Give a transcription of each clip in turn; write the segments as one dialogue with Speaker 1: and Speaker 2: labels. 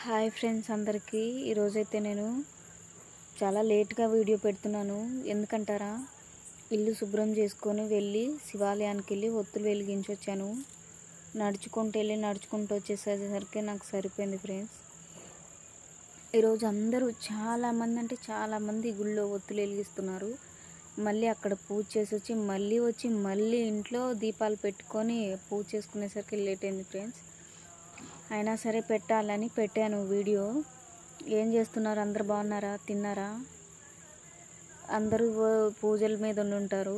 Speaker 1: Hi friends అందరికీ ఈరోజైతే నేను చాలా లేట్గా వీడియో పెడుతున్నాను. ఎందుకంటారా, ఇల్లు శుభ్రం చేసుకొని వెళ్ళి శివాలయానికి వెళ్ళి ఒత్తులు వెలిగించి వచ్చాను. నడుచుకుంటూ వచ్చేసరికి నాకు సరిపోయింది ఫ్రెండ్స్. ఈరోజు అందరూ చాలామంది గుళ్ళో ఒత్తులు వెలిగిస్తున్నారు. మళ్ళీ అక్కడ పూజ చేసి వచ్చి మళ్ళీ ఇంట్లో దీపాలు పెట్టుకొని పూజ చేసుకునేసరికి లేట్ అయింది ఫ్రెండ్స్. అయినా సరే పెట్టాలని పెట్టాను వీడియో. ఏం చేస్తున్నారు? అందరు బాగున్నారా? తిన్నారా? అందరూ పూజల మీద ఉంటారు.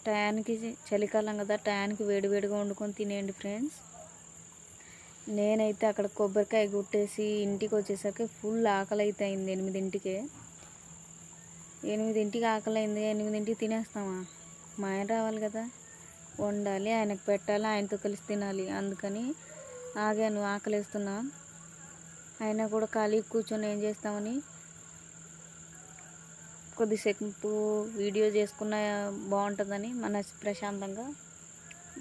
Speaker 1: టయానికి చలికాలం కదా, టయానికి వేడివేడిగా వండుకొని తినేయండి ఫ్రెండ్స్. నేనైతే అక్కడ కొబ్బరికాయ కొట్టేసి ఇంటికి వచ్చేసరికి ఫుల్ ఆకలి అయితే అయింది. 8ంటికి ఆకలి అయింది. 8ంటికి తినేస్తామా? మా ఆయన రావాలి కదా, వండాలి, ఆయనకు పెట్టాలి, ఆయనతో కలిసి తినాలి. అందుకని ఆగాను, ఆకలిస్తున్నా. అయినా కూడా ఖాళీ కూర్చొని ఏం చేస్తామని కొద్దిసేపు వీడియో చేసుకున్న బాగుంటుందని ప్రశాంతంగా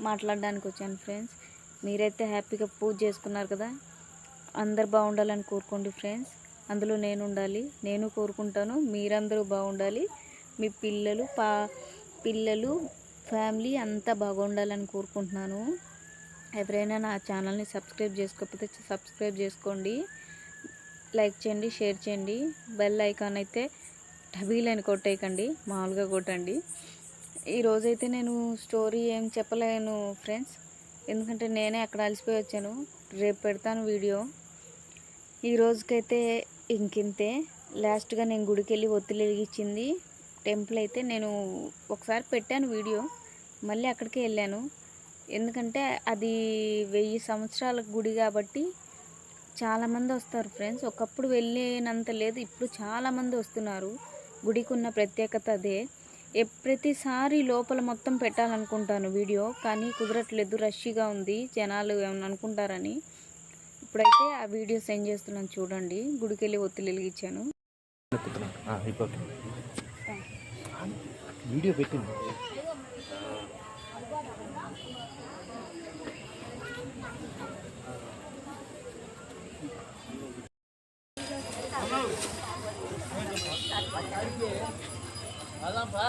Speaker 1: మాట్లాడడానికి వచ్చాను ఫ్రెండ్స్. మీరైతే హ్యాపీగా పూజ చేసుకున్నారు కదా, అందరు బాగుండాలని కోరుకోండి ఫ్రెండ్స్. అందులో నేను ఉండాలి, నేను కోరుకుంటాను. మీరందరూ బాగుండాలి, మీ పిల్లలు ఫ్యామిలీ అంతా బాగుండాలని కోరుకుంటున్నాను. ఎవరైనా నా ఛానల్ని సబ్స్క్రైబ్ చేసుకోకపోతే సబ్స్క్రైబ్ చేసుకోండి, లైక్ చేయండి, షేర్ చేయండి. బెల్ ఐకాన్ అయితే టబీలని కొట్టేయకండి, మామూలుగా కొట్టండి. ఈరోజైతే నేను స్టోరీ ఏం చెప్పలేను ఫ్రెండ్స్, ఎందుకంటే నేనే అక్కడ అలసిపోయి వచ్చాను. రేపు పెడతాను వీడియో. ఈరోజుకైతే ఇంకింతే. లాస్ట్గా నేను గుడికి వెళ్ళి ఒత్తులు వెలిగించింది టెంపుల్ అయితే నేను ఒకసారి పెట్టాను వీడియో, మళ్ళీ అక్కడికే వెళ్ళాను. ఎందుకంటే అది 1000 సంవత్సరాల గుడి కాబట్టి చాలామంది వస్తారు ఫ్రెండ్స్. ఒకప్పుడు వెళ్ళినంత లేదు, ఇప్పుడు చాలామంది వస్తున్నారు. గుడికి ఉన్న ప్రత్యేకత అదే. ప్రతిసారి లోపల మొత్తం పెట్టాలనుకుంటాను వీడియో, కానీ కుదరట్లేదు, రష్గా ఉంది, జనాలు ఏమన్నా అనుకుంటారని. ఇప్పుడైతే ఆ వీడియో సెండ్ చేస్తున్నాను చూడండి. గుడికి వెళ్ళి ఒత్తులు వెలిగించాను.
Speaker 2: వీడియో పెట్టింది. అదంపా